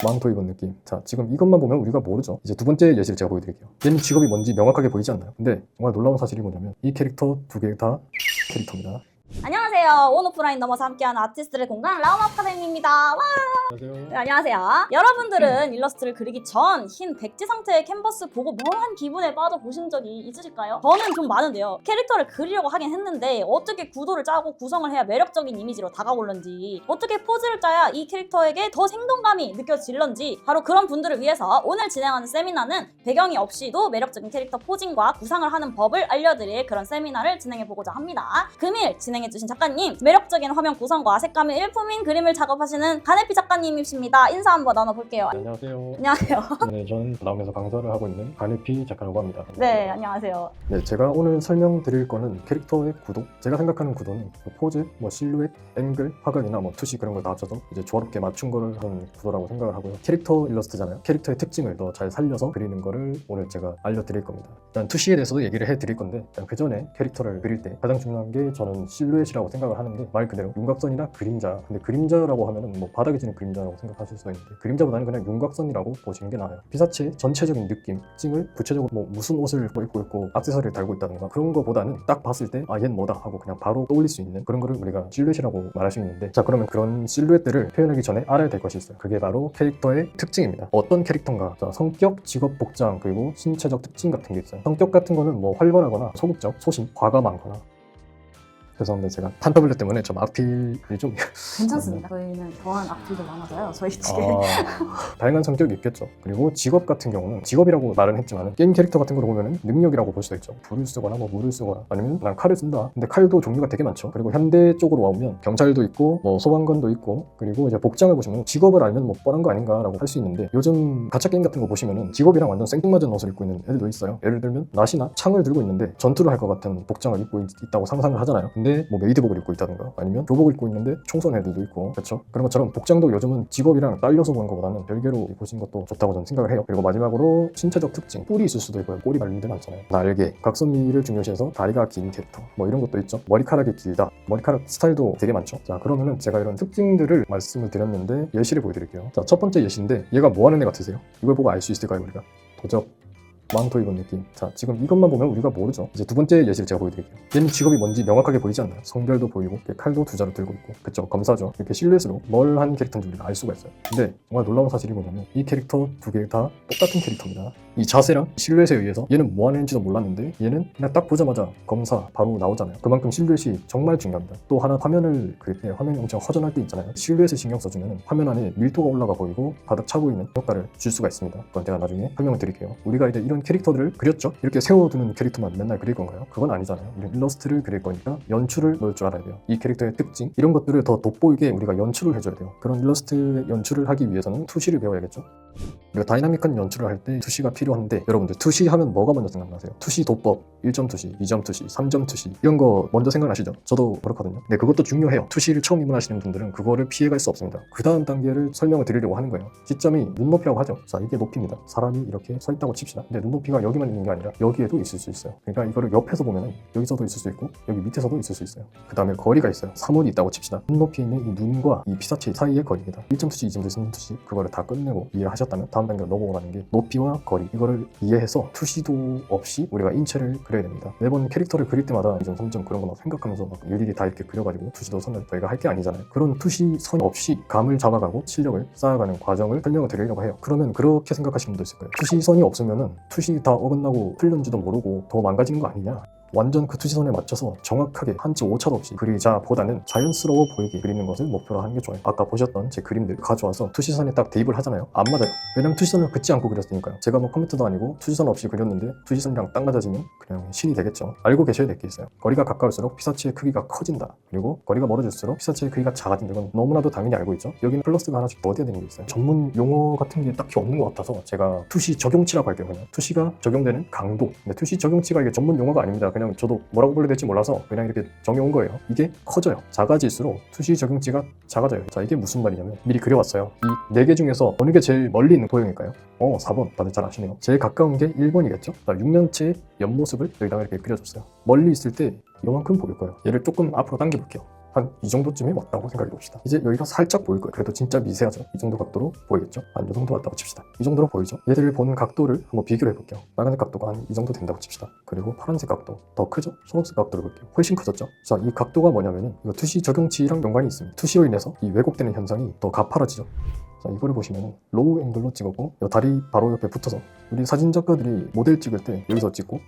망토 입은 느낌. 자, 지금 이것만 보면 우리가 모르죠. 이제 두 번째 예시를 제가 보여드릴게요. 얘는 직업이 뭔지 명확하게 보이지 않나요? 근데 정말 놀라운 사실이 뭐냐면 이 캐릭터 두 개 다 캐릭터입니다. 안녕하세요. 온 오프라인 넘어서 함께하는 아티스트들의 공간 라움 아카데미입니다. 와! 안녕하세요. 네, 안녕하세요. 여러분들은 일러스트를 그리기 전 흰 백지 상태의 캔버스 보고 멍한 기분에 빠져보신 적이 있으실까요? 저는 좀 많은데요. 캐릭터를 그리려고 하긴 했는데 어떻게 구도를 짜고 구성을 해야 매력적인 이미지로 다가올런지, 어떻게 포즈를 짜야 이 캐릭터에게 더 생동감이 느껴질런지, 바로 그런 분들을 위해서 오늘 진행하는 세미나는 배경이 없이도 매력적인 캐릭터 포징과 구상을 하는 법을 알려드릴 그런 세미나를 진행해보고자 합니다. 금일 진행해주신 작가님, 매력적인 화면 구성과 색감이 일품인 그림을 작업하시는 가네피 작가님이십니다. 인사 한번 나눠볼게요. 안녕하세요. 안녕하세요. 네, 저는 나오면서 강사를 하고 있는 가네피 작가라고 합니다. 네, 안녕하세요. 네, 제가 오늘 설명드릴 거는 캐릭터의 구도. 제가 생각하는 구도는 포즈, 실루엣, 앵글, 화각이나 투시 그런 걸 다 합쳐서 이제 조화롭게 맞춘 거를 하는 구도라고 생각을 하고요. 캐릭터 일러스트잖아요. 캐릭터의 특징을 더 잘 살려서 그리는 거를 오늘 제가 알려드릴 겁니다. 일단 투시에 대해서도 얘기를 해드릴 건데, 일단 그 전에 캐릭터를 그릴 때 가장 중요한 게 저는 실루엣이라고 생각을 하는데, 말 그대로 윤곽선이나 그림자. 근데 그림자라고 하면은 바닥에 지는 그림자라고 생각하실 수가 있는데, 그림자보다는 그냥 윤곽선이라고 보시는 게 나아요. 피사체 전체적인 느낌, 특징을 구체적으로 무슨 옷을 입고 있고 액세서리를 달고 있다든가 그런 거보다는 딱 봤을 때 얘는 뭐다 하고 그냥 바로 떠올릴 수 있는 그런 거를 우리가 실루엣이라고 말할 수 있는데, 자, 그러면 그런 실루엣들을 표현하기 전에 알아야 될 것이 있어요. 그게 바로 캐릭터의 특징입니다. 어떤 캐릭터인가? 자, 성격, 직업, 복장, 그리고 신체적 특징 같은 게 있어요. 성격 같은 거는 활발하거나 소극적, 소심, 과가 많거나. 죄송합니다. 제가 탄타블렛 때문에 좀 악필이 좀 괜찮습니다. 저희는 더한 악플도 많아서요. 저희 집에. 다양한 성격이 있겠죠. 그리고 직업 같은 경우는 직업이라고 말은 했지만 게임 캐릭터 같은 걸 보면은 능력이라고 볼 수도 있죠. 불을 쓰거나 물을 쓰거나 아니면 난 칼을 쓴다. 근데 칼도 종류가 되게 많죠. 그리고 현대 쪽으로 와보면 경찰도 있고 소방관도 있고, 그리고 이제 복장을 보시면 직업을 알면 뻔한 거 아닌가라고 할 수 있는데, 요즘 가챠 게임 같은 거 보시면은 직업이랑 완전 생뚱맞은 옷을 입고 있는 애들도 있어요. 예를 들면 낫이나 창을 들고 있는데 전투를 할 것 같은 복장을 입고 있다고 상상을 하잖아요. 근데 메이드복을 입고 있다든가 아니면 교복을 입고 있는데 총선 애들도 있고, 그렇죠? 그런 것처럼 복장도 요즘은 직업이랑 딸려서 보는 것보다는 별개로 보시는 것도 좋다고 저는 생각을 해요. 그리고 마지막으로 신체적 특징, 뿔이 있을 수도 있고요. 꼬리 달린 데 많잖아요. 날개, 각선미를 중요시해서 다리가 긴 캐릭터, 이런 것도 있죠. 머리카락이 길다, 머리카락 스타일도 되게 많죠. 자, 그러면은 제가 이런 특징들을 말씀을 드렸는데 예시를 보여드릴게요. 자, 첫 번째 예시인데 얘가 뭐 하는 애 같으세요? 이걸 보고 알 수 있을까요, 우리가? 도적, 망토 입은 느낌. 자, 지금 이것만 보면 우리가 모르죠. 이제 두 번째 예시를 제가 보여드릴게요. 얘는 직업이 뭔지 명확하게 보이지 않나요? 성별도 보이고, 칼도 두 자루 들고 있고, 그쵸, 검사죠. 이렇게 실루엣으로 뭘 한 캐릭터인지 우리가 알 수가 있어요. 근데 정말 놀라운 사실이 뭐냐면 이 캐릭터 두 개 다 똑같은 캐릭터입니다. 이 자세랑 실루엣에 의해서 얘는 뭐 하는 애인지도 몰랐는데 얘는 그냥 딱 보자마자 검사 바로 나오잖아요. 그만큼 실루엣이 정말 중요합니다. 또 하나, 화면을 그릴 때 화면이 엄청 허전할 때 있잖아요. 실루엣에 신경 써주면 화면 안에 밀도가 올라가 보이고 가득 차 보이는 효과를 줄 수가 있습니다. 그건 제가 나중에 설명을 드릴게요. 우리가 이제 이런 캐릭터들을 그렸죠? 이렇게 세워두는 캐릭터만 맨날 그릴 건가요? 그건 아니잖아요. 우리 일러스트를 그릴 거니까 연출을 넣을 줄 알아야 돼요. 이 캐릭터의 특징, 이런 것들을 더 돋보이게 우리가 연출을 해줘야 돼요. 그런 일러스트 연출을 하기 위해서는 투시를 배워야겠죠? 우리가 다이나믹한 연출을 할 때 투시가 필요한데, 여러분들 투시 하면 뭐가 먼저 생각나세요? 투시 도법, 1점 투시, 2점 투시, 3점 투시, 이런 거 먼저 생각나시죠? 저도 그렇거든요. 근데 그것도 중요해요. 투시를 처음 입문하시는 분들은 그거를 피해갈 수 없습니다. 그 다음 단계를 설명을 드리려고 하는 거예요. 시점이 눈높이라고 하죠. 자, 이게 높이입니다. 사람이 이렇게 서 있다고 칩시다. 근데 눈높이가 여기만 있는 게 아니라 여기에도 있을 수 있어요. 그러니까 이거를 옆에서 보면 여기서도 있을 수 있고 여기 밑에서도 있을 수 있어요. 그 다음에 거리가 있어요. 사물이 있다고 칩시다. 눈높이에 있는 이 눈과 이 피사체 사이의 거리입니다. 1점 투시, 2점 투시, 3점 투시, 그거를 다 끝내고 이해를 하셨다면 다음 단계로 넘어오라는 게 높이와 거리, 이거를 이해해서 투시도 없이 우리가 인체를 그려야 됩니다. 매번 캐릭터를 그릴 때마다 2점, 3점 그런 거 막 생각하면서 막 일일이 다 이렇게 그려가지고 투시도 선을 저희가 할 게 아니잖아요. 그런 투시 선 없이 감을 잡아가고 실력을 쌓아가는 과정을 설명을 드리려고 해요. 그러면 그렇게 생각하시는 분도 있을 거예요. 투시선이 없으면은 투시 다 어긋나고 틀렸는지도 모르고 더 망가지는 거 아니냐. 완전 그 투시선에 맞춰서 정확하게 한치 오차도 없이 그리자보다는 자연스러워 보이게 그리는 것을 목표로 하는 게 좋아요. 아까 보셨던 제 그림들 가져와서 투시선에 딱 대입을 하잖아요. 안 맞아요. 왜냐면 투시선을 긋지 않고 그렸으니까요. 제가 컴퓨터도 아니고 투시선 없이 그렸는데 투시선이랑 딱 맞아지면 그냥 신이 되겠죠. 알고 계셔야 될 게 있어요. 거리가 가까울수록 피사체의 크기가 커진다. 그리고 거리가 멀어질수록 피사체의 크기가 작아진다. 이건 너무나도 당연히 알고 있죠. 여기는 플러스가 하나씩 더 돼야 되는 게 있어요. 전문 용어 같은 게 딱히 없는 것 같아서 제가 투시 적용치라고 할게요. 그냥 투시가 적용되는 강도. 근데 투시 적용치가 이게 전문 용어가 아닙니다. 그냥 저도 뭐라고 불러야 될지 몰라서 그냥 이렇게 정해온 거예요. 이게 커져요. 작아질수록 투시 적용치가 작아져요. 자, 이게 무슨 말이냐면 미리 그려왔어요. 이 4개 중에서 어느 게 제일 멀리 있는 도형일까요? 4번. 다들 잘 아시네요. 제일 가까운 게 1번이겠죠? 6년체의 옆모습을 여기다가 이렇게 그려줬어요. 멀리 있을 때 이만큼 보일 거예요. 얘를 조금 앞으로 당겨볼게요. 한 이 정도쯤에 왔다고 생각해 봅시다. 이제 여기가 살짝 보일 거예요. 그래도 진짜 미세하죠. 이 정도 각도로 보이겠죠? 한 이 정도 왔다고 칩시다. 이 정도로 보이죠? 얘들을 본 각도를 한번 비교를 해볼게요. 빨간색 각도가 한 이 정도 된다고 칩시다. 그리고 파란색 각도 더 크죠? 초록색 각도를 볼게요. 훨씬 커졌죠? 자, 이 각도가 뭐냐면은 이거 투시 적용치랑 연관이 있습니다. 투시로 인해서 이 왜곡되는 현상이 더 가파라지죠. 자, 이거를 보시면 로우 앵글로 찍었고 이 다리 바로 옆에 붙어서 우리 사진 작가들이 모델 찍을 때 여기서 찍고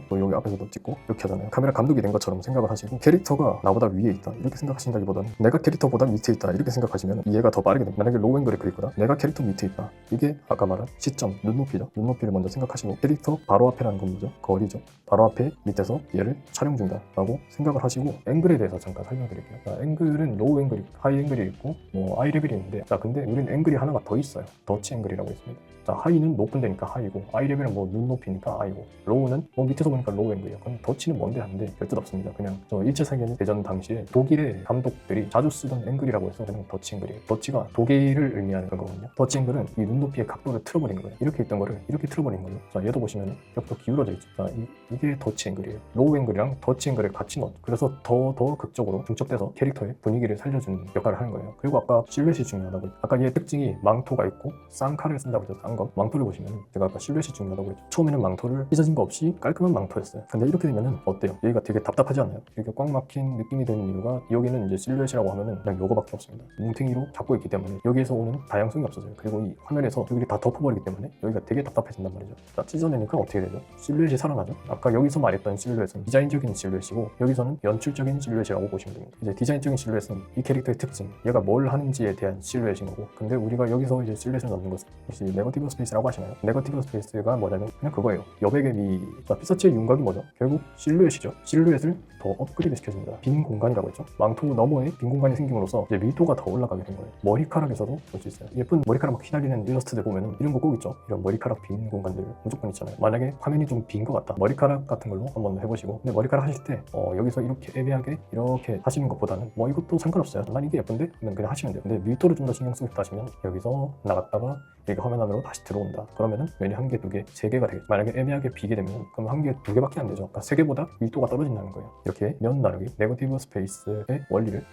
또 여기 앞에서도 찍고 이렇게 하잖아요. 카메라 감독이 된 것처럼 생각을 하시고 캐릭터가 나보다 위에 있다 이렇게 생각하신다기보다는 내가 캐릭터보다 밑에 있다 이렇게 생각하시면 이해가 더 빠르게 됩니다. 만약에 로우 앵글을 그릴 거다 내가 캐릭터 밑에 있다 이게 아까 말한 시점 눈높이죠. 눈높이를 먼저 생각하시고 캐릭터 바로 앞에라는 건 뭐죠? 거리죠. 바로 앞에 밑에서 얘를 촬영 중이다 라고 생각을 하시고 앵글에 대해서 잠깐 설명드릴게요. 자, 앵글은 로우 앵글이 하이 앵글이 있고 아이 레벨이 있는데 자 근데 우리는 앵글이 하나가 더 있어요. 더치 앵글이라고 있습니다. 자, 하이는 높은 데니까 하이고 아이 레벨은 눈높이니까 아이고 로우는 밑에서 보니까 로우 앵글이에요. 그럼 더치는 뭔데 하는데 별 뜻 없습니다. 그냥 1차 세계대전 당시에 독일의 감독들이 자주 쓰던 앵글이라고 해서 그냥 더치 앵글이에요. 더치가 독일을 의미하는 거거든요. 더치 앵글은 이 눈높이의 각도를 틀어버린 거예요. 이렇게 있던 거를 이렇게 틀어버린 거예요. 자, 얘도 보시면 벽도 기울어져 있죠. 자, 이게 더치 앵글이에요. 로우 앵글이랑 더치 앵글을 같이 넣었죠. 그래서 더 극적으로 중첩돼서 캐릭터의 분위기를 살려주는 역할을 하는 거예요. 그리고 아까 실루엣이 중요하다고 했죠. 아까 얘의 특징이 망토가 있고 쌍칼을 쓴다고 했죠. 쌍검. 망토를 보시면 제가 아까 실루엣이 중요하다고 했죠. 처음에는 망토를 찢어진 거 없이 깔끔한 망토였어요. 근데 이렇게 되면은 어때요? 여기가 되게 답답하지 않아요? 이렇게 꽉 막힌 느낌이 되는 이유가 여기는 이제 실루엣이라고 하면은 그냥 요거밖에 없습니다. 뭉탱이로 잡고 있기 때문에 여기에서 오는 다양성이 없어져요. 그리고 이 화면에서 여기를 다 덮어버리기 때문에 여기가 되게 답답해진단 말이죠. 자, 찢어내니까 어떻게 되죠? 실루엣이 살아나죠. 아까 여기서 말했던 실루엣은 디자인적인 실루엣이고 여기서는 연출적인 실루엣이라고 보시면 됩니다. 이제 디자인적인 실루엣은 이 캐릭터의 특징, 얘가 뭘 하는지에 대한 실루엣인 거고, 근데 우리가 여기서 이제 실루엣을 넣는 것은 혹시 네거티브 스페이스라고 하시나요? 네거티브 스페이스가 뭐냐면 그냥 그거예요. 여백의 미. 자, 피사체의 윤곽이 뭐죠? 결국 실루엣이죠. 실루엣을 더 업그레이드 시켜줍니다. 빈 공간이라고 했죠. 망토 너머에 빈 공간이 생김으로써 이제 밀도가 더 올라가게 된 거예요. 머리카락에서도 볼 수 있어요. 예쁜 머리카락 막 휘날리는 일러스트들 보면은 이런 거 꼭 있죠. 이런 머리카락 빈 공간들 무조건 있잖아요. 만약에 화면이 좀 빈 것 같다. 머리카락 같은 걸로 한번 해보시고, 근데 머리카락 하실 때 여기서 이렇게 애매하게 이렇게 하시는 것보다는 이것도 상관없어요. 난 이게 예쁜데? 하면 그냥 하시면 돼요. 근데 밀도를 좀 더 신경 쓰고 싶다 하시면 여기서 나갔다가 여기 화면 안으로 다시 들어온다. 그러면은 면이 1개, 2개, 3개가 되겠죠. 만약에 애매하게 비게 되면 그럼 1개, 2개밖에 안 되죠. 그러니까 3개보다 밀도가 떨어진다는 거예요. 이렇게 면 나누기, 네거티브 스페이스의 원리를,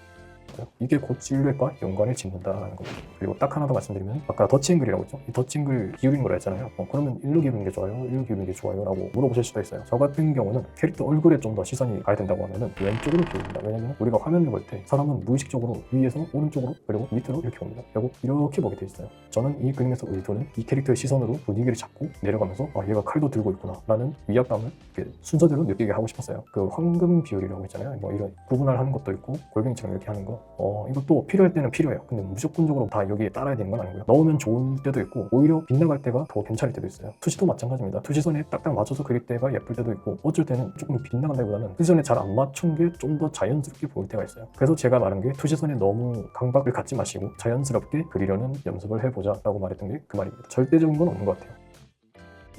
이게 곧 실루엣과 연관을 짓는다라는 겁니다. 그리고 딱 하나 더 말씀드리면 아까 더치 앵글이라고 했죠. 이 더치 앵글 기울인 거라 했잖아요. 그러면 일로 기울이는 게 좋아요? 일로 기울이는 게 좋아요? 라고 물어보실 수도 있어요. 저 같은 경우는 캐릭터 얼굴에 좀 더 시선이 가야 된다고 하면은 왼쪽으로 기울인다. 왜냐면 우리가 화면을 볼 때 사람은 무의식적으로 위에서 오른쪽으로 그리고 밑으로 이렇게 봅니다. 결국 이렇게 보게 돼 있어요. 저는 이 그림에서 의도는 이 캐릭터의 시선으로 분위기를 잡고 내려가면서 얘가 칼도 들고 있구나 라는 위압감을 이렇게 순서대로 느끼게 하고 싶었어요. 그 황금 비율이라고 했잖아요. 이런 구분을 하는 것도 있고 골뱅이처럼 이렇게 하는 거, 이것도 필요할 때는 필요해요. 근데 무조건적으로 다 여기에 따라야 되는 건 아니고요. 넣으면 좋을 때도 있고 오히려 빗나갈 때가 더 괜찮을 때도 있어요. 투시도 마찬가지입니다. 투시선에 딱딱 맞춰서 그릴 때가 예쁠 때도 있고, 어쩔 때는 조금 빗나간다기보다는 투시선에 잘 안 맞춘 게 좀 더 자연스럽게 보일 때가 있어요. 그래서 제가 말한 게 투시선에 너무 강박을 갖지 마시고 자연스럽게 그리려는 연습을 해보자 라고 말했던 게 그 말입니다. 절대적인 건 없는 것 같아요.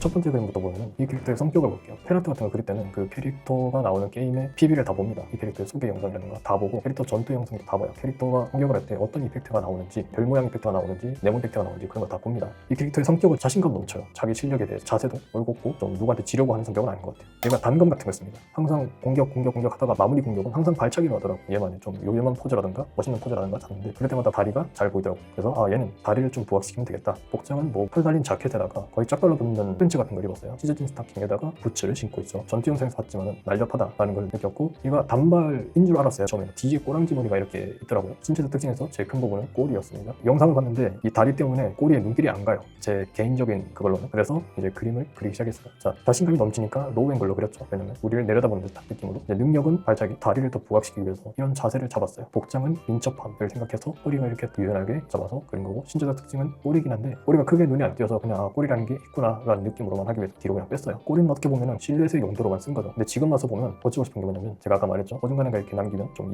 첫 번째 그림부터 보면 이 캐릭터의 성격을 볼게요. 팬아트 같은 거 그릴 때는 그 캐릭터가 나오는 게임의 PV를 다 봅니다. 이 캐릭터의 소개 영상이라든가 다 보고 캐릭터 전투 영상도 다 봐요. 캐릭터가 공격을 할 때 어떤 이펙트가 나오는지, 별 모양 이펙트가 나오는지, 네모 이펙트가 나오는지 그런 거 다 봅니다. 이 캐릭터의 성격은 자신감 넘쳐요. 자기 실력에 대해서 자세도 올곧고 좀 누구한테 지려고 하는 성격은 아닌 것 같아요. 얘가 단검 같은 걸 씁니다. 항상 공격 하다가 마무리 공격은 항상 발차기로 하더라고. 얘만이 좀 요염한 포즈라든가 멋있는 포즈라든가 잡는데 그럴 때마다 다리가 잘 보이더라고. 그래서 얘는 다리를 좀 부각시키면 되겠다. 복장은 펄 달린 자켓에다가 거의 짝 달라붙는 팬츠 같은 걸 입었어요. 찢어진 스타킹에다가 부츠를 신고 있죠. 전투 영상에서 봤지만 날렵하다라는 걸 느꼈고, 얘가 단발인 줄 알았어요. 처음에는 뒤에 꼬랑지 머리가 이렇게 있더라고요. 신체적 특징에서 제일 큰 부분은 꼬리였습니다. 영상을 봤는데 이 다리 때문에 꼬리에 눈길이 안 가요. 제 개인적인 그걸로는. 그래서 이제 그림을 그리기 시작했어요. 자, 자신감이 넘치니까 로우 앵글로 그렸죠. 왜냐면 우리를 내려다보는 듯한 느낌으로. 이제 능력은 발차기, 다리를 더 부각시키기 위해서 이런 자세를 잡았어요. 복장은 민첩함을 생각해서 꼬리가 이렇게 유연하게 잡아서 그린 거고, 신체적 특징은 꼬리긴 한데 꼬리가 크게 눈에 안 띄어서 그냥 꼬리라는 게 있구나 라는 느낌으로만 하기 위해서 뒤로 그냥 뺐어요. 꼬리는 어떻게 보면 실루엣의 용도로만 쓴 거죠. 근데 지금 와서 보면 고치고 싶은 게 뭐냐면, 제가 아까 말했죠. 어중간한가 이렇게 남기면 좀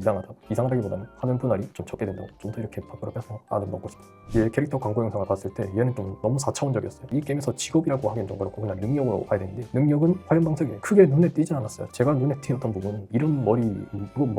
이상하다기보다는 화면 분할이 좀 적게 된다고. 좀 더 이렇게 밖으로 빼서 안을 넣고 싶어요. 얘 캐릭터 광고 영상을 봤을 때 얘는 좀 너무 4차원적이었어요. 이 게임에서 직업이라고 하기엔 좀 그렇고 그냥 능력으로 봐야 되는데, 능력은 화면 방석에 크게 눈에 띄지 않았어요. 제가 눈에 띄었던 부분은 이런 머리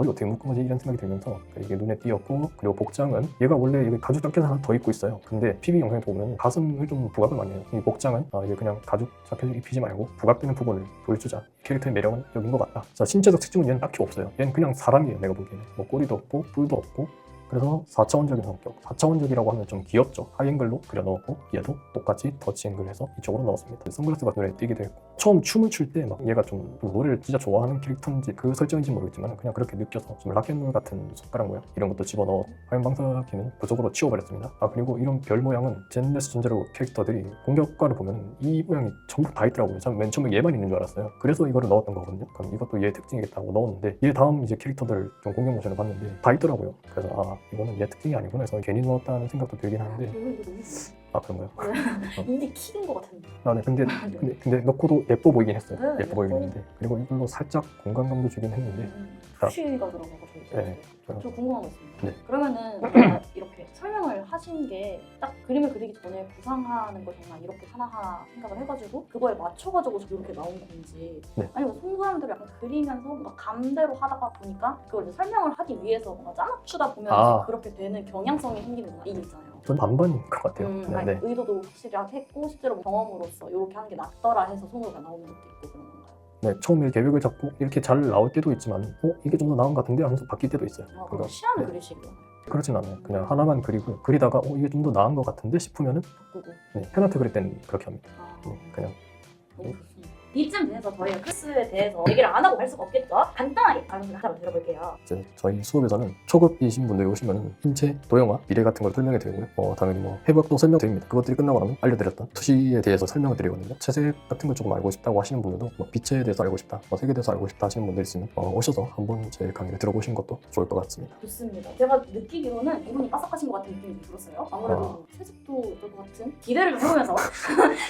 어떻게 묶은 거지? 이런 생각이 들면서 이게 눈에 띄었고, 그리고 복장은 얘가 원래 여기 가죽 자켓 하나 더 입고 있어요. 근데 PV 영상에 보면 가슴을 좀 부각을 많이 해요. 이 복장은 이게 그냥 가죽 자켓을 입히지 말고 부각되는 부분을 보여주자. 캐릭터의 매력은 여긴 것 같다. 자, 신체적 특징은 얘는 딱히 없어요. 얘는 그냥 사람이에요. 내가 보기에는 뭐 꼬리도 없고 뿔도 없고. 그래서 4차원적인 성격. 4차원적이라고 하면 좀 귀엽죠. 하이앵글로 그려넣었고 얘도 똑같이 터치앵글해서 이쪽으로 넣었습니다. 선글라스가 눈에 띄기도 했고 처음 춤을 출 때 막 얘가 좀 노래를 진짜 좋아하는 캐릭터인지 그 설정인지 모르겠지만 그냥 그렇게 느껴서 좀 락앤롤 같은 손가락 모양 이런 것도 집어넣어 화염 방사기는 부적으로 치워버렸습니다. 아, 그리고 이런 별 모양은 젠네스 전제로 캐릭터들이 공격 효과를 보면 이 모양이 전부 다 있더라고요. 전 맨 처음에 얘만 있는 줄 알았어요. 그래서 이거를 넣었던 거거든요. 그럼 이것도 얘 특징이겠다고 넣었는데 얘 다음 이제 캐릭터들 좀 공격 모션을 봤는데 다 있더라고요. 그래서 아, 이거는 얘 특징이 아니구나 해서 괜히 넣었다는 생각도 들긴 하는데 이거 너무 좋아. 아, 그런가요? 인디 킥인 것 같은데. 아, 네. 근데 넣고도 예뻐 보이긴 했어요. 네, 예뻐 보이긴 했는데 그리고 이걸로 살짝 공간감도 주긴 했는데 푸쉬가 들어가고 네. 저 궁금한 거 있습니다. 네. 그러면은 아까 이렇게 설명을 하신 게 딱 그림을 그리기 전에 구상하는 걸 정말 이렇게 하나하나 생각을 해가지고 그거에 맞춰가지고 이렇게 나온 건지 네. 아니면 송도람들이 약간 그리면서 뭔가 감대로 하다가 보니까 그걸 이제 설명을 하기 위해서 뭔가 짜맞추다 보면 아. 그렇게 되는 경향성이 생기는 이게 있잖아요. 전 반반인 것 같아요. 네. 의도도 확실히 했고 실제로 경험으로서 이렇게 하는 게 낫더라 해서 송도가 나오는 것도 있고 그런 건가요? 네, 처음에 계획을 잡고 이렇게 잘 나올 때도 있지만 이게 좀 더 나은 것 같은데 하면서 바뀔 때도 있어요. 그럼 그러니까 시안을 네. 그리시고요. 그렇진 않아요. 그냥 하나만 그리고 그리다가 이게 좀 더 나은 것 같은데 싶으면은 바꾸고. 네, 팬아트 그릴 때는 그렇게 합니다. 아, 네, 그냥 너무 좋습니다. 이쯤 돼서 저희가 클스에 대해서 얘기를 안 하고 갈 수가 없겠죠? 간단하게 방송을 하자고 들어볼게요. 이제 저희 수업에서는 초급이신 분들이 오시면 신체, 도형화, 비례 같은 걸 설명해 드리고요. 당연히 뭐 해부학도 설명드립니다. 그것들이 끝나고 나면 알려드렸던 투시에 대해서 설명을 드리거든요. 채색 같은 걸 조금 알고 싶다고 하시는 분들도 뭐 빛에 대해서 알고 싶다, 뭐 색에 대해서 알고 싶다 하시는 분들 있으면 오셔서 한번 제 강의를 들어보시는 것도 좋을 것 같습니다. 좋습니다. 제가 느끼기로는 이분이 빠삭하신 것 같은 느낌이 들었어요. 아무래도 채색도 어떨 것 같은 기대를 좀 해보면서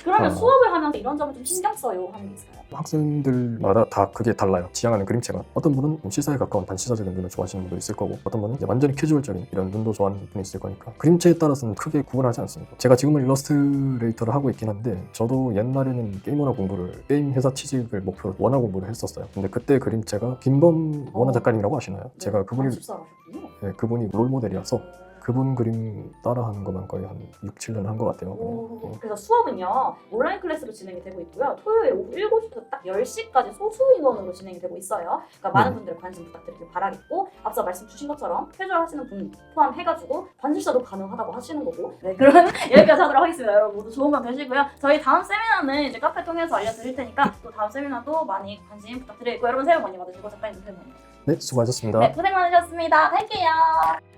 그러면 수업을 하면서 이런 점을 좀 신경 써요 하는 게 있어요? 학생들마다 다 그게 달라요. 지향하는 그림체가. 어떤 분은 시사에 가까운 반시사적인 눈을 좋아하시는 분도 있을 거고 어떤 분은 이제 완전히 캐주얼적인 이런 눈도 좋아하는 분이 있을 거니까 그림체에 따라서는 크게 구분하지 않습니다. 제가 지금은 일러스트레이터를 하고 있긴 한데 저도 옛날에는 게임 원화 공부를 게임 회사 취직을 목표로 원화 공부를 했었어요. 근데 그때 그림체가 김범 원화 작가님이라고 아시나요? 제가 그분이 네, 그분이 롤 모델이라서 그분 그림 따라하는 것만 거의 한 6, 7년 한 것 같아요. 그래서 수업은요 온라인 클래스로 진행이 되고 있고요. 토요일 오후 7시부터 딱 10시까지 소수 인원으로 진행이 되고 있어요. 그러니까 많은 분들 관심 부탁드리길 바라겠고 앞서 말씀 주신 것처럼 캐주얼 하시는 분 포함해가지고 반실사도 가능하다고 하시는 거고 네, 그러면 여기까지 하도록 하겠습니다. 여러분 모두 좋은 밤 되시고요. 저희 다음 세미나는 이제 카페 통해서 알려드릴 테니까 또 다음 세미나도 많이 관심 부탁드리고 여러분 새해 복 많이 받으시고 작가님도 새해 복 많이 받으시고 네, 수고하셨습니다. 네, 고생 많으셨습니다. 갈게요.